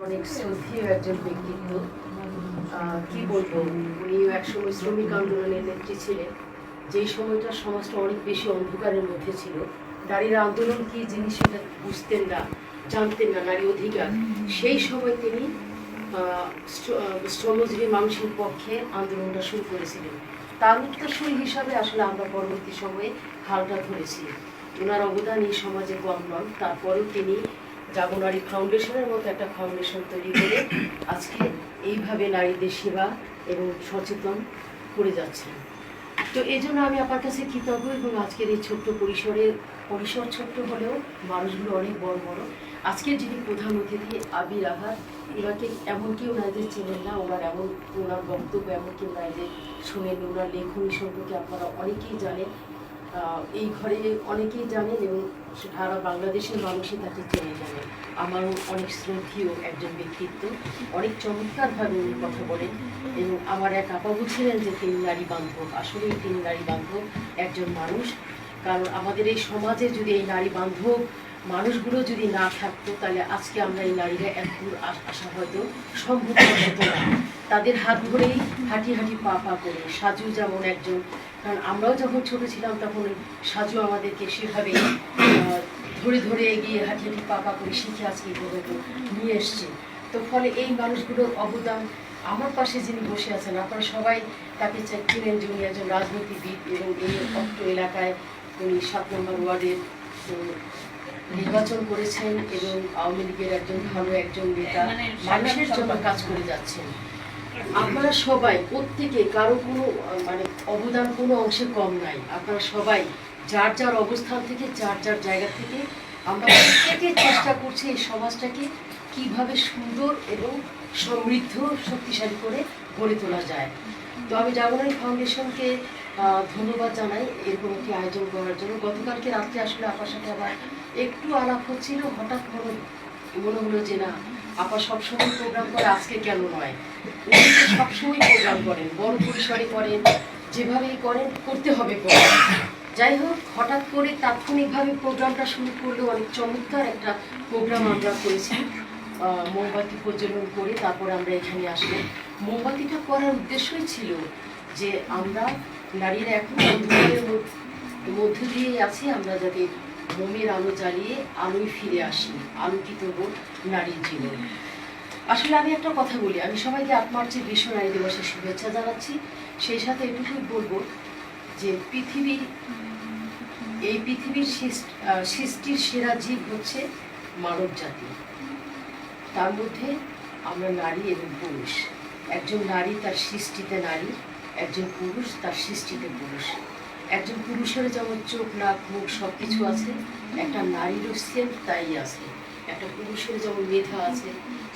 অনেক শ্রদ্ধেয় একজন ব্যক্তিত্ব। কি বলবো, উনি একসময় শ্রমিক আন্দোলনের নেত্রী ছিলেন। যেই সময়টা সমাজটা অনেক বেশি অন্ধকারের মধ্যে ছিল, নারীর আন্দোলন কি জিনিস সেটা বুঝতেন না, জানতেন না, নারী অধিকার। সেই সময় তিনি শ্রমজীবী মানুষের পক্ষে আন্দোলনটা শুরু করেছিলেন। তার উত্তরসূরি হিসাবে আসলে আমরা পরবর্তী সময়ে হালটা ধরেছি। ওনার অবদান এই সমাজে কম নন। তারপরেও তিনি জাগো নারী ফাউন্ডেশনের মতো একটা ফাউন্ডেশন তৈরি করে আজকে এইভাবে নারীদের সেবা এবং সচেতন করে যাচ্ছেন। তো এই জন্য আমি আপনার কাছে কৃতজ্ঞ। এবং আজকের এই ছোট্ট পরিসর ছোট্ট হলেও মানুষগুলো অনেক বড় বড়। আজকের যিনি প্রধান অতিথি আবির আহাদ, ওনাকে এমন কেউ নারীদের চেনেন না। ওনার বক্তব্য এমন কেউ নারীদের শোনেন। ওনার লেখনী সম্পর্কে আপনারা অনেকেই জানেন, এই ঘরে অনেকেই জানেন এবং সারা বাংলাদেশের মানুষই তাকে চেনে জানেন। আমারও অনেক শ্রদ্ধেয় একজন ব্যক্তিত্ব। অনেক চমৎকারভাবে উনি কথা বলেন এবং আমার এক আপা বুঝছিলেন যে তিনি নারী বান্ধব। আসলেই তিনি নারী বান্ধব একজন মানুষ। কারণ আমাদের এই সমাজে যদি এই নারী বান্ধব মানুষগুলো যদি না থাকতো, তাহলে আজকে আমরা এই নারীরা এত দূর আসা হয়তো সম্ভব হতো না। তাদের হাত ধরেই হাঁটি হাঁটি পা পা করে সাজু যেমন একজন, কারণ আমরাও যখন ছোট ছিলাম তখন সাজু আমাদেরকে সেভাবে ধরে ধরে এগিয়ে হাঁটি হাঁটি পা পা করে শিখে আজকে পর্যন্ত নিয়ে এসছে। তো ফলে এই মানুষগুলোর অবদান, আমার পাশে যিনি বসে আছেন আপনারা সবাই তাকে চিনেন যে উনি একজন রাজনীতিবিদ এবং এই অত্র এলাকায় উনি 7 নম্বর ওয়ার্ডের নির্বাচন করেছেন এবং আওয়ামী লীগের একজন ভালো একজন নেতা, মানুষের জন্য কাজ করে যাচ্ছেন। আপনারা সবাই প্রত্যেকে কারো কোনো অবদান কোনো অংশে কম নাই। আপনারা সবাই যার যার অবস্থান থেকে যার যার জায়গা থেকে আমরা প্রত্যেকে চেষ্টা করছি এই সমাজটাকে কিভাবে সুন্দর এবং সমৃদ্ধ শক্তিশালী করে গড়ে তোলা যায়। তো আমি জাগো নারী ফাউন্ডেশনকে ধন্যবাদ জানাই এরকম একটি আয়োজন করার জন্য। গতকালকে রাত্রে আসলে আপনার সাথে আবার একটু আলাপ হচ্ছিল, হঠাৎ মনে হলো যে না, আপা সবসময় প্রোগ্রাম করে, আজকে কেন নয়। উনি সবসময় প্রোগ্রাম করেন, বড় পরিসরে করেন, যেভাবেই করেন করতে হবে প্রোগ্রাম। যাই হোক, হঠাৎ করে তাৎক্ষণিকভাবে প্রোগ্রামটা শুরু করলেও অনেক চমৎকার একটা প্রোগ্রাম আমরা করেছি। মোমবাতি প্রজ্বলন করে তারপর আমরা এখানে আসলে মোমবাতিটা করার উদ্দেশ্যই ছিল যে আমরা নারীরা এখন অন্ধকারের মধ্য দিয়ে আছি, আমরা যাতে মোমের আলো জ্বালিয়ে আলোয় ফিরে আসি, আলোকিত হোক নারীর জীবন। আসলে আমি একটা কথা বলি, আমি সবাইকে 8 মার্চে বিশ্ব নারী দিবসের শুভেচ্ছা জানাচ্ছি। সেই সাথে এটুকুই বলবো যে এই পৃথিবীর সৃষ্টির সেরা জীব হচ্ছে মানব জাতি। তার মধ্যে আমরা নারী এবং পুরুষ। একজন নারী তার সৃষ্টিতে নারী, একজন পুরুষ তার সৃষ্টিতে পুরুষ। একজন পুরুষের যেমন চোখ নাক মুখ সব কিছু আছে, একটা নারীরও সেম তাই আছে। একটা পুরুষের যেমন মেধা আছে,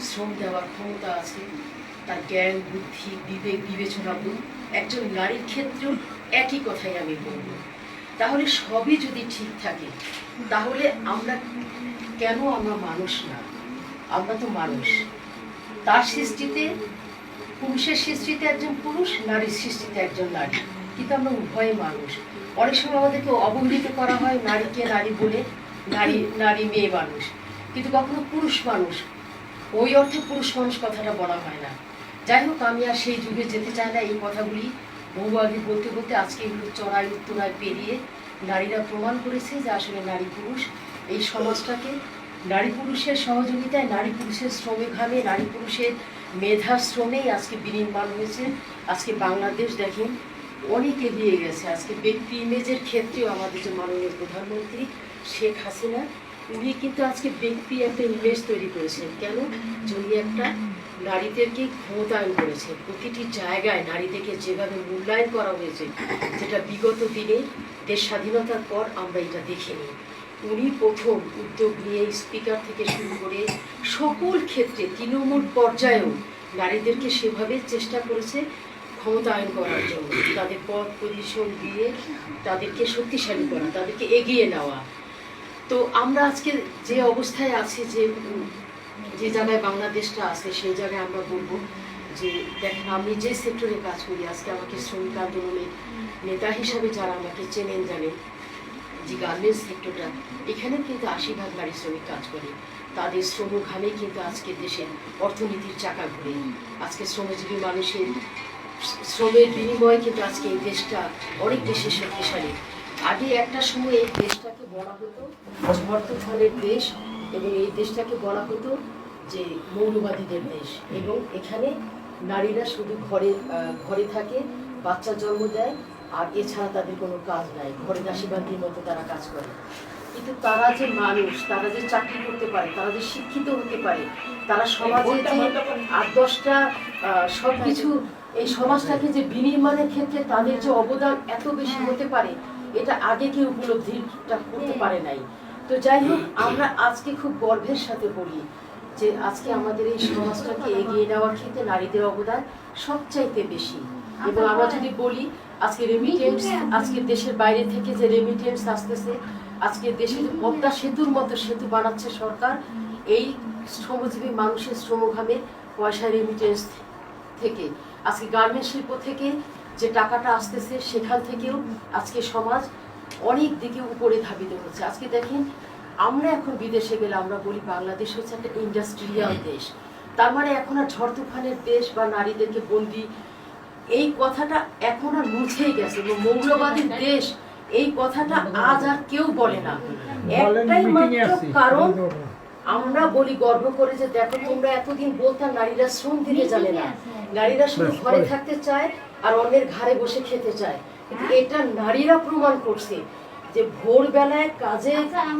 শ্রম দেওয়ার ক্ষমতা আছে, তার জ্ঞান বুদ্ধি বিবেক বিবেচনা বোধ, একজন নারীর ক্ষেত্রেও একই কথাই আমি বলব। তাহলে সবই যদি ঠিক থাকে, তাহলে আমরা কেন আমরা মানুষ না? আমরা তো মানুষ। তার সৃষ্টিতে, পুরুষের সৃষ্টিতে একজন পুরুষ, নারীর সৃষ্টিতে একজন নারী, কিন্তু আমরা উভয় মানুষ। অনেক সময় আমাদেরকে অবহেলিত করা হয় নারীকে নারী বলে, নারী মেয়ে মানুষ, কিন্তু কখনো পুরুষ মানুষ ওই অর্থে পুরুষ মানুষ কথাটা বলা হয় না। যাই হোক, আমি আর সেই যুগে যেতে চাই না। এই কথাগুলি বহু আগে বলতে বলতে আজকে এগুলো চড়াই উত্তরায় পেরিয়ে নারীরা প্রমাণ করেছে যে আসলে নারী পুরুষ এই সমাজটাকে, নারী পুরুষের সহযোগিতায়, নারী পুরুষের শ্রমে ঘামে, নারী পুরুষের মেধা শ্রমেই আজকে বিনির্মাণ হয়েছে। আজকে বাংলাদেশ দেখেন অনেক এগিয়ে গেছে। আজকে ব্যক্তি ইমেজের ক্ষেত্রেও আমাদের যে মাননীয় প্রধানমন্ত্রী শেখ হাসিনা, উনি কিন্তু আজকে ব্যক্তি একটা ইমেজ তৈরি করেছেন। কেন? উনি একটা নারীদেরকে ক্ষমতায়ন করেছে। প্রতিটি জায়গায় নারীদেরকে যেভাবে মূল্যায়ন করা হয়েছে, যেটা বিগত দিনে দেশ স্বাধীনতার পর আমরা এটা দেখিনি। উনি প্রথম উদ্যোগ নিয়ে স্পিকার থেকে শুরু করে সকল ক্ষেত্রে তৃণমূল পর্যায়েও নারীদেরকে সেভাবে চেষ্টা করেছে ক্ষমতায়ন করার জন্য, তাদের পদ পজিশন দিয়ে তাদেরকে শক্তিশালী করা, তাদেরকে এগিয়ে নেওয়া। তো আমরা আজকে যে অবস্থায় আছি, যে জায়গায় বাংলাদেশটা আছে, সেই জায়গায় আমরা বলবো যে দেখেন, আমি যে সেক্টরে কাজ করি, আজকে আমাকে শ্রমিক আন্দোলনের নেতা হিসাবে যারা আমাকে চেনেন জানেন যে গার্মেন্টস সেক্টরটা, এখানে কিন্তু 80% নারী শ্রমিক কাজ করে। তাদের শ্রমঘামেই কিন্তু আজকে দেশের অর্থনীতির চাকা ঘুরে। আজকে শ্রমজীবী মানুষের শ্রমের বিনিময়ে কিন্তু আজকে এই দেশটা অনেক বেশি শক্তিশালী। আগে একটা সময় এই দেশটাকে বলা হতো ঝড় তুফানের দেশ, এবং এই দেশটাকে বলা হতো যে মৌলবাদীদের দেশ, এবং এখানে নারীরা শুধু ঘরে থাকে, বাচ্চা জন্ম দেয়, আর এছাড়া তাদের কোনো কাজ নাই, ঘরে দাসীবান্দির মতো তারা কাজ করে। কিন্তু তারা যে মানুষ, তারা যে চাকরি করতে পারে, তারা যে শিক্ষিত হতে পারে, তারা সমাজে যে 8-10টা সব কিছু এই সমাজটাকে যে বিনির্মাণের ক্ষেত্রে তাদের যে অবদান এত বেশি হতে পারে, এটা আগে কেউ উপলব্ধিটা করতে পারে নাই। তো যাই হোক, আমরা আজকে খুব গর্বের সাথে বলি যে আজকে আমাদের এই সমাজটাকে এগিয়ে নেওয়ার ক্ষেত্রে নারীদের অবদান সবচাইতে বেশি। এবং আমরা যদি বলি আজকে রেমিটেন্স, আজকে দেশের বাইরে থেকে যে রেমিটেন্স আসতেছে, আজকে দেশে যে পদ্মা সেতুর মতো সেতু বানাচ্ছে সরকার, এই শ্রমজীবী মানুষের শ্রমঘামের পয়সা রেমিটেন্স থেকে, আজকে গার্মেন্টস শিল্প থেকে যে টাকাটা আসতেছে সেখান থেকেও আজকে সমাজ অনেক দিকে উপরে ধাবিত হচ্ছে। আজকে দেখেন, আমরা এখন বিদেশে গেলে আমরা বলি বাংলাদেশ হচ্ছে একটা ইন্ডাস্ট্রিয়াল দেশ, তার মানে এখন আর ঝড় তুফানের দেশ বা নারীদেরকে বন্দি, এই কথাটা এখন আর মুছেই গেছে। এবং মৌলবাদীর দেশ এই কথাটা আজ আর কেউ বলে না। একটাই মাত্র কারণ, আমরা বলি গর্ব করে যে দেখো, তোমরা এতদিন বলতাম নারীরা শ্রম দিতে জানে না, নারীরা শুধু ঘরে থাকতে চায় আর অন্যের ঘাড়ে বসে খেতে চায়। কিন্তু এটা নারীরা প্রমাণ করছে যে ভোরবেলায় কাজে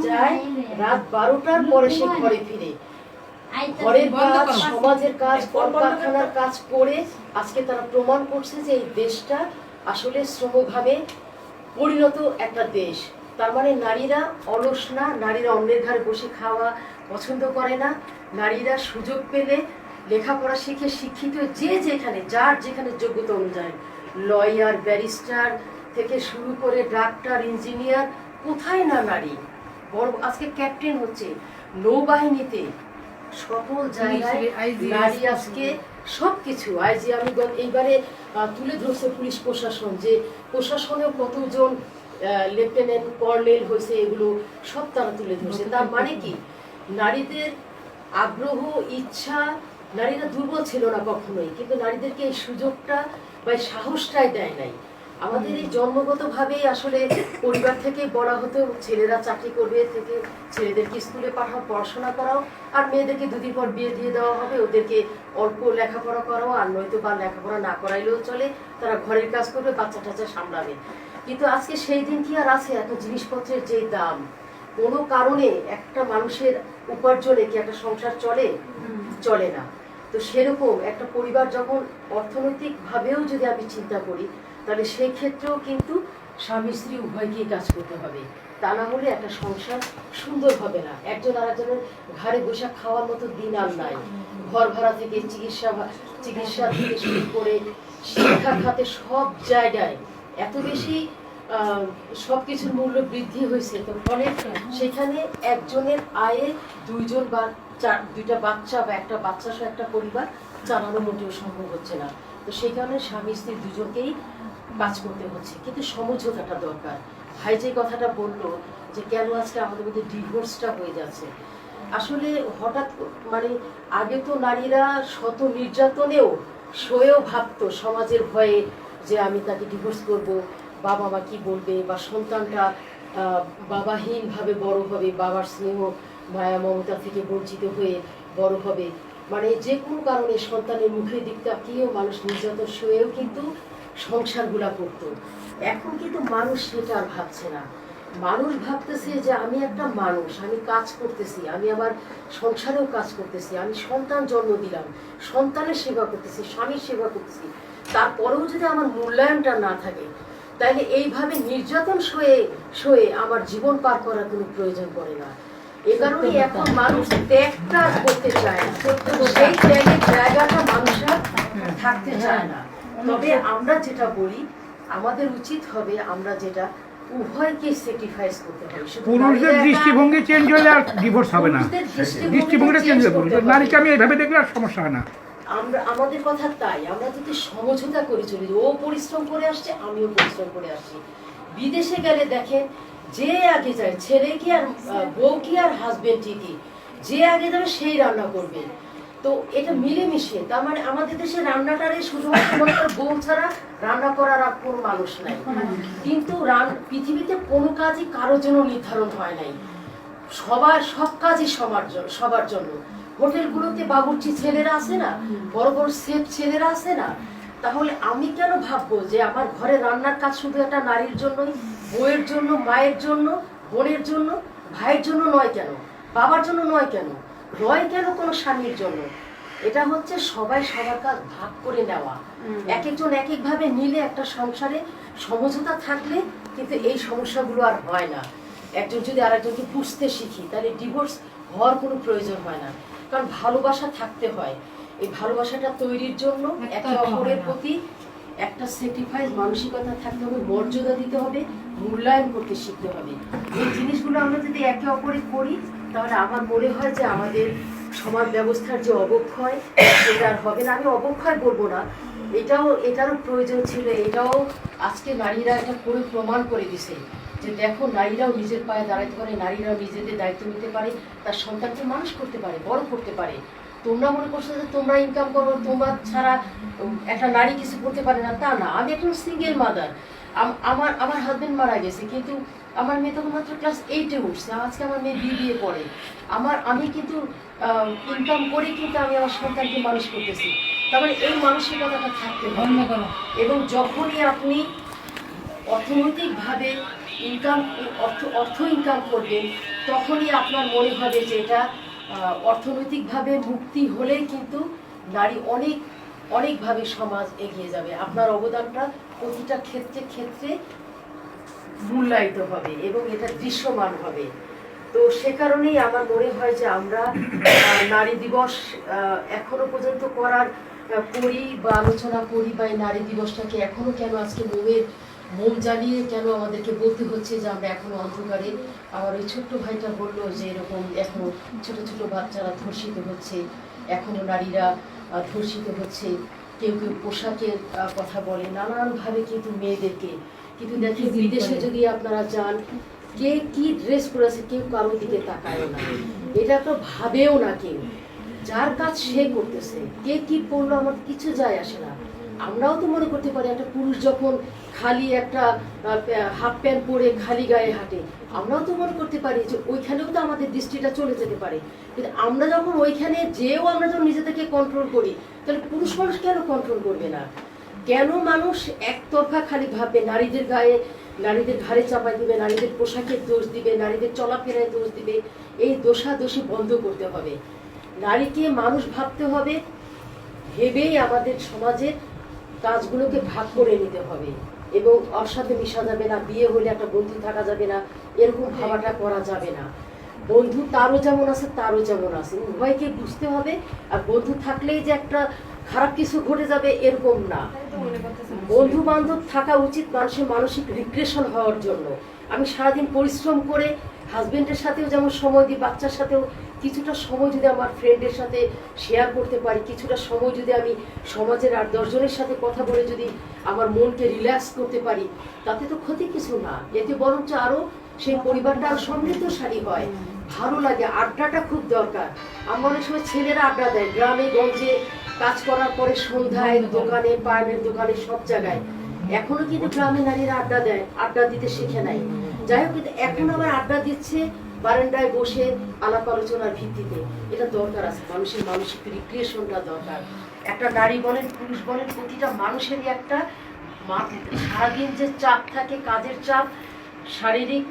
যায়, রাত 12টার পরে সে ঘরে ফিরে, ঘরের কাজ, সমাজের কাজ, কলকারখানার কাজ করে আজকে তারা প্রমাণ করছে যে এই দেশটা আসলে শ্রমভাবে পরিণত একটা দেশ। তার মানে নারীরা অলস না, নারীরা অন্যের ঘরে বসে খাওয়া পছন্দ করে না, নারীরা সুযোগ পেলে লেখাপড়া শিখে শিক্ষিত যে যেখানে যার যেখানে যোগ্যতা অনুযায়ী, লয়ার, ব্যারিস্টার থেকে শুরু করে ডাক্তার, ইঞ্জিনিয়ার, কোথায় না নারী। বড় আজকে ক্যাপ্টেন হচ্ছে নৌবাহিনীতে, সকল জায়গায় নারী আজকে সবকিছু। আইজি আমি এইবারে তুলে ধরছে পুলিশ প্রশাসন, যে প্রশাসনেও কতজন লেফটেন্যান্ট কর্নেল হয়েছে, এগুলো সব তারা তুলে ধরছে। তার মানে কি, নারীদের আগ্রহ, ইচ্ছা, নারীরা দুর্বল ছিল না কখনোই, কিন্তু নারীদেরকে এই সুযোগটা বা সাহসটাই দেয় নাই। আমাদের এই জন্মগতভাবেই আসলে পরিবার থেকে বলা হতো ছেলেরা চাকরি করবে, থেকে ছেলেদেরকে স্কুলে পাঠাও, পড়াশোনা করাও, আর মেয়েদেরকে দুদিন পর বিয়ে দিয়ে দেওয়া হবে, ওদেরকে অল্প লেখাপড়া করাও, আর নয়তো বা লেখাপড়া না করাইলেও চলে, তারা ঘরের কাজ করবে, বাচ্চা টাচ্চা সামলাবে। কিন্তু আজকে সেই দিন কি আর আছে? এত জিনিসপত্রের যে দাম, কোনো কারণে একটা মানুষের উপার্জনে কি একটা সংসার চলে না। তো সেরকম একটা পরিবার যখন অর্থনৈতিকভাবেও যদি আমি চিন্তা করি, তাহলে সেই ক্ষেত্রেও কিন্তু স্বামী স্ত্রী উভয়কেই কাজ করতে হবে, তা না হলে একটা সংসার সুন্দর হবে না। একজন আরেকজনের ঘরে বসে খাওয়ার মতো দিন আর নাই। ঘর ভাড়া থেকে চিকিৎসা থেকে শুরু করে শিক্ষা খাতে সব জায়গায় এত বেশি সবকিছুর মূল্য বৃদ্ধি হয়েছে, তো ফলে সেখানে একজনের আয়ে দুইটা বাচ্চা বা একটা বাচ্চা সহ একটা পরিবার চালানো মোটেও সম্ভব হচ্ছে না। তো সেই কারণে স্বামী স্ত্রী দুজনকেই কাজ করতে হচ্ছে, কিন্তু সমঝোতাটা দরকার। ভাই যে কথাটা বললো যে কেন আজকে আমাদের মধ্যে ডিভোর্সটা হয়ে যাচ্ছে, আসলে হঠাৎ মানে আগে তো নারীরা শত নির্যাতনেও সয়েও ভাবতো সমাজের ভয়ে যে আমি তাকে ডিভোর্স করব, বাবা মা কি বলবে, বা সন্তানটা বাবাহীনভাবে বড় হবে, বাবার স্নেহ মায়া মমতা থেকে বঞ্চিত হয়ে বড় হবে, মানে যে কোনো কারণে সন্তানের মুখের দিকটা কেউ মানুষ নির্যাতন সয়েও কিন্তু সংসারগুলা করতো। এখন কিন্তু মানুষ সেটা আর ভাবছে না। মানুষ ভাবতেছে যে আমি একটা মানুষ, আমি কাজ করতেছি, আমি আমার সংসারেও কাজ করতেছি, আমি সন্তান জন্ম দিলাম, সন্তানের সেবা করতেছি, স্বামীর সেবা করতেছি, তারপরেও যদি আমার মূল্যায়নটা না থাকে, তাইলে এইভাবে নির্যাতন সয়ে আমার জীবন পার করার কোনো প্রয়োজন পড়ে না। এ কারণে এখন মানুষ ত্যাগটা করতে চায় না, সেই ত্যাগের জায়গাটা মানুষরা থাকতে চায় না। তবে আমরা যেটা বলি, আমাদের উচিত হবে আমরা যেটা উভয়কে স্যাক্রিফাইস করতে হবে। পুরুষদের দৃষ্টিভঙ্গি চেঞ্জ হলে আর ডিভোর্স হবে না, দৃষ্টিভঙ্গিটা চেঞ্জ হবে। নারীকে আমি এইভাবে দেখলে আর সমস্যা হয় না। আমরা আমাদের কথা তাই, আমরা যদি সমঝোতা করে চলি, ও পরিশ্রম করে আসছে, আমিও পরিশ্রম করে আসছি। বিদেশে গেলে দেখেন, যে আগে যায় ছেলে কি আর বউ কি আর হাজবেন্ড কি, যে আগে যাবে সেই রান্না করবে। তো এটা মিলেমিশে, তার মানে আমাদের দেশে রান্নাটারে শুধুমাত্র মনে করে বউ ছাড়া রান্না করার আর কোনো মানুষ নাই। কিন্তু পৃথিবীতে কোনো কাজই কারোর জন্য নির্ধারণ হয় নাই, সব কাজই সবার জন্য। হোটেলগুলোতে বাবুর্চি ছেলেরা আছে না, বড় বড় শেফ ছেলেরা আছে না, তাহলে আমি কেন ভাববো যে আমার ঘরে রান্নার কাজ শুধু একটা নারীর জন্যই, বউয়ের জন্য, মায়ের জন্য, বোনের জন্য, ভাইয়ের জন্য নয় কেন, বাবার জন্য নয় কেন, নয় কেন কোনো স্বামীর জন্য? এটা হচ্ছে সবাই সবার কাজ ভাগ করে নেওয়া। এক একজন এক এক ভাবে নিলে একটা সংসারে সমঝোতা থাকলে কিন্তু এই সমস্যাগুলো আর হয় না। একজন যদি আরেকজনকে বুঝতে শিখি তাহলে ডিভোর্স হওয়ার কোনো প্রয়োজন হয় না। কারণ ভালোবাসা থাকতে হয়, এই ভালোবাসাটা তৈরির জন্য একে অপরের প্রতি একটা স্যাক্রিফাইস মানসিকতা থাকতে হবে, মর্যাদা দিতে হবে, মূল্যায়ন করতে শিখতে হবে। এই জিনিসগুলো আমরা যদি একে অপরে করি তাহলে আমার মনে হয় যে আমাদের সমাজ ব্যবস্থার যে অবক্ষয় সেটা আর হবে না। আমি অবক্ষয় বলবো না, এটারও প্রয়োজন ছিল। এটাও আজকে নারীরা এটা করে প্রমাণ করে দিছে যে দেখো নারীরাও নিজের পায়ে দাঁড়াতে পারে, নারীরাও নিজেদের দায়িত্ব নিতে পারে, তার সন্তানকে মানুষ করতে পারে, বড় করতে পারে। তোমরা মনে করছো যে তোমরা ইনকাম করো, তোমার ছাড়া একটা নারী কিছু করতে পারে না, তা না। আমি এখন সিঙ্গেল মাদার, আমার হাজবেন্ড মারা গেছে, কিন্তু আমার মেয়ে তখন মাত্র ক্লাস 8-এ উঠছে, আজকে আমার মেয়ে বিয়ে পড়ে। আমি কিন্তু ইনকাম করে কিন্তু আমি আমার সন্তানকে মানুষ করতেছি। তার মানে এই মানসিকতাটা থাকতে হবে। এবং যখনই আপনি অর্থনৈতিকভাবে অর্থ ইনকাম করবেন, তখনই আপনার মনে হবে যে এটা অর্থনৈতিকভাবে মুক্তি হলেই কিন্তু নারী অনেকভাবে সমাজ এগিয়ে যাবে। আপনার অবদানটা প্রতিটা ক্ষেত্রে মূল্যায়িত হবে এবং এটা দৃশ্যমান হবে। তো সে কারণেই আমার মনে হয় যে আমরা নারী দিবস এখনো পর্যন্ত করি বা আলোচনা করি, বা এই নারী দিবসটাকে এখনো কেন আজকে মোম জ্বালিয়ে কেন আমাদেরকে বলতে হচ্ছে যে আমরা এখনো অন্ধকারে। আমার ওই ছোট্ট ভাইটা বললো যে এরকম এখনো ছোট ছোট বাচ্চারা ধর্ষিত হচ্ছে, এখনো নারীরা ধর্ষিত হচ্ছে, কেউ পোশাকের কথা বলে নানানভাবে কিন্তু মেয়েদেরকে। কিন্তু দেখি বিদেশে যদি আপনারা যান, কে কি ড্রেস পরেছে কেউ কারোর দিকে তাকায়ও না, এটা তো ভাবেও না কেউ, যার কাজ সে করতেছে। কে কি পড়লো আমার কিছু যায় আসে না। আমরাও তো মনে করতে পারি একটা পুরুষ যখন খালি একটা হাফ প্যান্ট পরে খালি গায়ে হাঁটে, আমরাও তো মনে করতে পারি যে ওইখানেও তো আমাদের দৃষ্টিটা চলে যেতে পারে। কিন্তু আমরা যখন ওইখানে যেও আমরা যখন নিজেদেরকে কন্ট্রোল করি, তাহলে পুরুষ মানুষ কেন কন্ট্রোল করবে না? কেন মানুষ একতরফা খালি ভাববে, নারীদের ঘাড়ে চাপাই দিবে, নারীদের পোশাকের দোষ দিবে, নারীদের চলাফেরায় দোষ দিবে? এই দোষাদোষী বন্ধ করতে হবে। নারীকে মানুষ ভাবতে হবে, ভেবেই আমাদের সমাজের কাজগুলোকে ভাগ করে নিতে হবে। এবং ওর সাথে মিশা যাবে না, বিয়ে হলে একটা বন্ধু থাকা যাবে না, এরকম ভাবাটা করা যাবে না। বন্ধু তারও যেমন আছে তারও যেমন আছে, উভয়কে বুঝতে হবে। আর বন্ধু থাকলেই যে একটা খারাপ কিছু ঘটে যাবে এরকম না। বন্ধু বান্ধব থাকা উচিত মানুষের মানসিক রিক্রিয়েশন হওয়ার জন্য। আমি সারাদিন পরিশ্রম করে হাজবেন্ডের সাথেও যেমন সময় দিই, বাচ্চার সাথেও কিছুটা সময় যদি আমার ফ্রেন্ডের সাথে শেয়ার করতে পারি, কিছুটা সময় যদি আমি সমাজের আর 10 জনের সাথে কথা বলে যদি আমার মনকে রিল্যাক্স করতে পারি, তাতে তো ক্ষতি কিছু না। এতে বরঞ্চ আরও সেই পরিবারটা আরও সমৃদ্ধশালী হয়, ভালো লাগে। আড্ডাটা খুব দরকার। আমার অনেক সময় ছেলেরা আড্ডা দেয় গ্রামে গঞ্জে, কাজ করার পরে সন্ধ্যায় দোকানে, পায়ের দোকানে, সব জায়গায়। এখনো কিন্তু গ্রামে নারীরা আড্ডা দেয়, আড্ডা দিতে শিখে নাই। যাই হোক, কিন্তু এখন আবার আড্ডা দিচ্ছে বারান্দায় বসে আলাপ আলোচনার ভিত্তিতে। এটা দরকার আছে, মানুষের মানসিক রিক্রিয়েশনটা দরকার। একটা নারী বলেন পুরুষ বলেন, প্রতিটা মানুষেরই একটা সারাদিন যে চাপ থাকে, কাজের চাপ, শারীরিক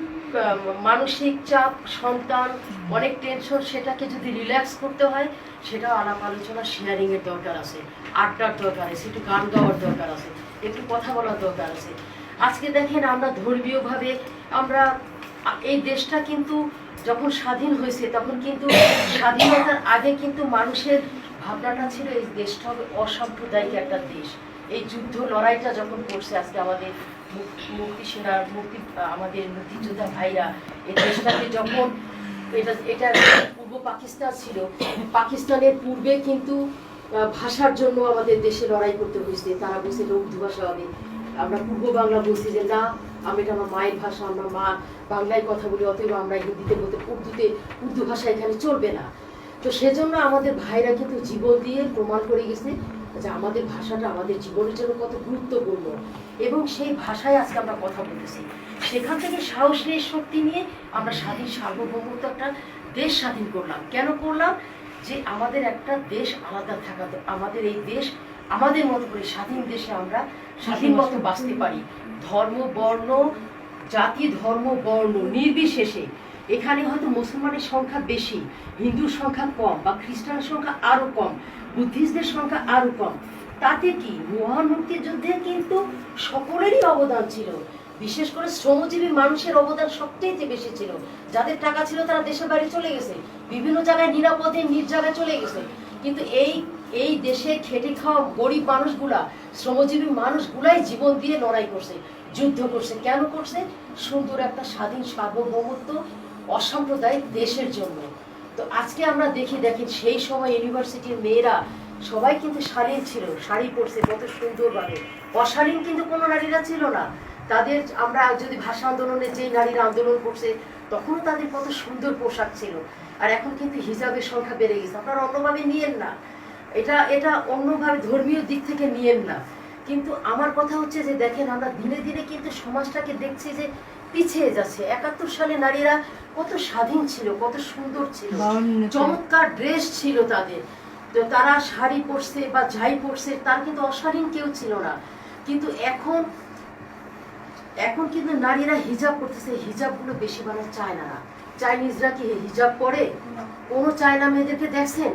মানসিক চাপ, সন্তান, অনেক টেনশন, সেটাকে যদি রিল্যাক্স করতে হয়, সেটাও আলাপ আলোচনা শেয়ারিংয়ের দরকার আছে, আড্ডার দরকার আছে, একটু গান গাওয়ার দরকার আছে, একটু কথা বলার দরকার আছে। আজকে দেখেন আমরা ধর্মীয়ভাবে আমরা এই দেশটা কিন্তু যখন স্বাধীন হয়েছে তখন কিন্তু স্বাধীনতার আগে কিন্তু মানুষের ভাবনাটা ছিল এই দেশটা হবে অসাম্প্রদায়িক একটা দেশ। এই যুদ্ধ লড়াইটা যখন করছে আজকে আমাদের আমাদের মুক্তিযোদ্ধা ভাইরা, এই দেশটাকে যখন এটা পূর্ব পাকিস্তান ছিল, পাকিস্তানের পূর্বে কিন্তু ভাষার জন্য আমাদের দেশে লড়াই করতে হয়েছে। তারা বলছে উর্দু ভাষা হবে, আমরা পূর্ব বাংলা বলছি যে না, আমি এটা আমার মায়ের ভাষা, আমরা মা বাংলায় কথা বলি, অতএব আমরা হিন্দিতে বলতে উর্দু ভাষা এখানে চলবে না। তো সেজন্য আমাদের ভাইরা কিন্তু জীবন দিয়ে প্রমাণ করে গেছে যে আমাদের ভাষাটা আমাদের জীবনের জন্য কত গুরুত্বপূর্ণ, এবং সেই ভাষায় আজকে আমরা কথা বলতেছি। সেখান থেকে সাহস নিয়ে, শক্তি নিয়ে আমরা স্বাধীন সার্বভৌমত্ব একটা দেশ স্বাধীন করলাম। কেন করলাম? যে আমাদের একটা দেশ আলাদা থাকা, আমাদের এই দেশ আমাদের মতো করে স্বাধীন দেশে আমরা স্বাধীন মতো বাঁচতে পারি। ধর্ম, বর্ণ, জাতি, ধর্ম, বর্ণ নির্বিশেষে। এখানে হয়তো মুসলমানের সংখ্যা বেশি, হিন্দুর সংখ্যা কম, বা খ্রিস্টানের সংখ্যা আরো কম, বুদ্ধিস্টদের সংখ্যা আরো কম। তাতে কি, মহান মুক্তিযুদ্ধে কিন্তু সকলেরই অবদান ছিল। বিশেষ করে শ্রমজীবী মানুষের অবদান সবচেয়ে বেশি ছিল। যাদের টাকা ছিল তারা দেশের বাইরে চলে গেছে, বিভিন্ন জায়গায় নিরাপদে নিজ জায়গায় চলে গেছে। কিন্তু এই দেশে খেটে খাওয়া গরিব মানুষগুলা, শ্রমজীবী মানুষগুলাই জীবন দিয়ে লড়াই করছে, যুদ্ধ করছে। কেন করছে? সুন্দর একটা স্বাধীন সার্বভৌমত্ব অসাম্প্রদায়িক দেশের জন্য। তো আজকে আমরা দেখেন সেই সময় ইউনিভার্সিটির মেয়েরা সবাই কিন্তু শালীন ছিল, শাড়ি পরছে কত সুন্দরভাবে। অশালীন কিন্তু কোনো নারীরা ছিল না। তাদের, আমরা যদি ভাষা আন্দোলনে যে নারীরা আন্দোলন করছে তখনও তাদের কত সুন্দর পোশাক ছিল। আর এখন কিন্তু হিজাবের সংখ্যা বেড়ে গেছে। আপনারা অন্যভাবে নিয়েন না, এটা অন্যভাবে ধর্মীয় দিক থেকে নিয়েন না। কিন্তু আমার কথা হচ্ছে যে দেখেন, আমরা দিনে দিনে কিন্তু সমাজটাকে দেখছি যে পিছিয়ে যাচ্ছে। 71 সালে নারীরা কত স্বাধীন ছিল, কত সুন্দর ছিল, চমৎকার ড্রেস ছিল তাদের। তো তারা শাড়ি পরছে বা যাই পরছে, তার কিন্তু অশালীন কেউ ছিল না। কিন্তু এখন কিন্তু নারীরা হিজাব করতেছে, হিজাবগুলো বেশি বানাতে চায় না। চাইনিজরা কি হিজাব পরে? কোনো চায়না মেয়েদেরকে দেখছেন?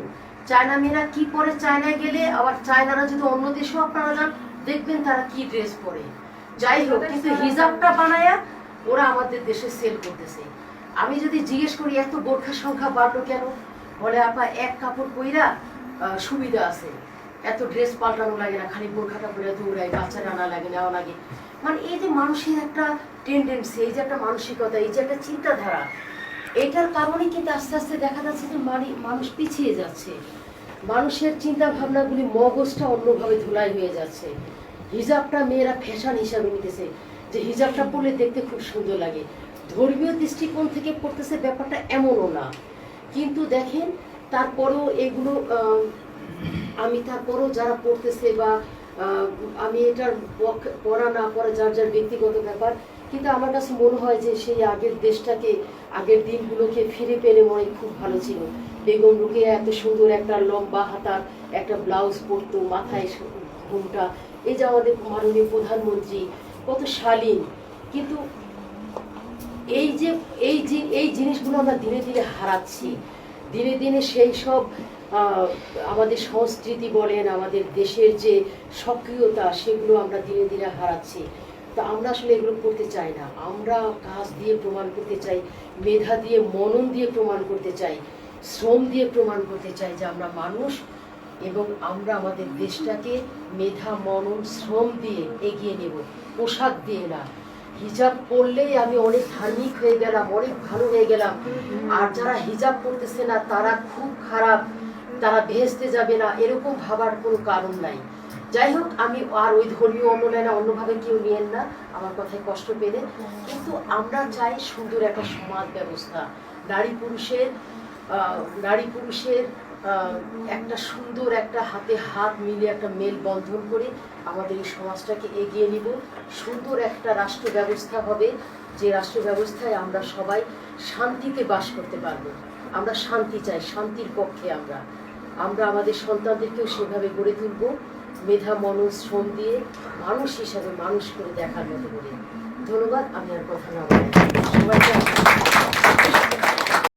চায়না মেয়েরা কি পরে চায়নায় গেলে? আবার চায়নারা যদি অন্য দেশেও আপনারা যান, দেখবেন তারা কি ড্রেস পরে। যাই হোক, কিন্তু হিজাবটা বানায়া ওরা আমাদের দেশে সেল করতেছে। আমি যদি জিজ্ঞেস করি এত বোরখার সংখ্যা বাড়লো কেন, বলে আপা এক কাপড় পইরা সুবিধা আছে, এত ড্রেস পাল্টানো লাগে না, খালি বোরখাটা পরে দৌড়াই, বাচ্চারা আনা লাগে, নেওয়া লাগে। মানে এই যে মানুষের একটা টেন্ডেন্সি, এই যে একটা মানসিকতা, এই যে একটা চিন্তাধারা, এটার কারণে কিন্তু আস্তে আস্তে দেখা যাচ্ছে যে মানুষ পিছিয়ে যাচ্ছে। মানুষের চিন্তা ভাবনাগুলি, মগজটা অন্যভাবে ধুলাই হয়ে যাচ্ছে। হিজাবটা মেয়েরা ফ্যাশন হিসাবে নিতেছে, যে হিজাবটা পরলে দেখতে খুব সুন্দর লাগে। ধর্মীয় দৃষ্টিকোণ থেকে পড়তেছে, ব্যাপারটা এমনও না। কিন্তু দেখেন, তারপরেও এগুলো আমি তারপরেও যারা পড়তেছে, বা আমি এটার পড়া না পড়া যার যার ব্যক্তিগত ব্যাপার, কিন্তু আমার কাছে মনে হয় যে সেই আগের দেশটাকে, আগের দিনগুলোকে ফিরে পেলে মনে খুব ভালো ছিল। বেগম রোকেয়া এত সুন্দর একটা লম্বা হাতার একটা ব্লাউজ পরতো, মাথায় ঘোমটা। এই যে আমাদের মাননীয় প্রধানমন্ত্রী কত শালীন। কিন্তু এই জিনিসগুলো আমরা ধীরে ধীরে হারাচ্ছি। দিনে দিনে সেই সব আমাদের সংস্কৃতি বলেন, আমাদের দেশের যে সক্রিয়তা, সেগুলো আমরা ধীরে ধীরে হারাচ্ছি। তো আমরা আসলে এগুলো করতে চাই না। আমরা কাজ দিয়ে প্রমাণ করতে চাই, মেধা দিয়ে, মনন দিয়ে প্রমাণ করতে চাই, শ্রম দিয়ে প্রমাণ করতে চাই যে আমরা মানুষ, এবং আমরা আমাদের দেশটাকে মেধা, মনন, শ্রম দিয়ে এগিয়ে নেব, পোশাক দিয়ে না। হিজাব পরলেই আমি অনেক ধার্মিক হয়ে গেলাম, অনেক ভালো হয়ে গেলাম, আর যারা হিজাব পরতেছে না তারা খুব খারাপ, তারা বেহেশতে যাবে না, এরকম ভাবার কোনো কারণ নাই। যাই হোক, আমি আর ওই ধর্মীয় অন্যলাইনে অন্যভাবে কেউ নিয়েন না আমার কথায় কষ্ট পেলে। কিন্তু আমরা চাই সুন্দর একটা সমাজ ব্যবস্থা, নারী পুরুষের একটা সুন্দর, একটা হাতে হাত মিলে একটা মেল বন্ধন করে আমাদের এই সমাজটাকে এগিয়ে নিব। সুন্দর একটা রাষ্ট্র ব্যবস্থা হবে, যে রাষ্ট্র ব্যবস্থায় আমরা সবাই শান্তিতে বাস করতে পারবো। আমরা শান্তি চাই, শান্তির পক্ষে আমরা আমাদের সন্তানদেরকেও সেভাবে গড়ে তুলব, মেধা, মনন, শ্রম দিয়ে মানুষ হিসাবে মানুষ করে দেখার মতো করে। ধন্যবাদ। আমি আর কথা না বলি, সবাইকে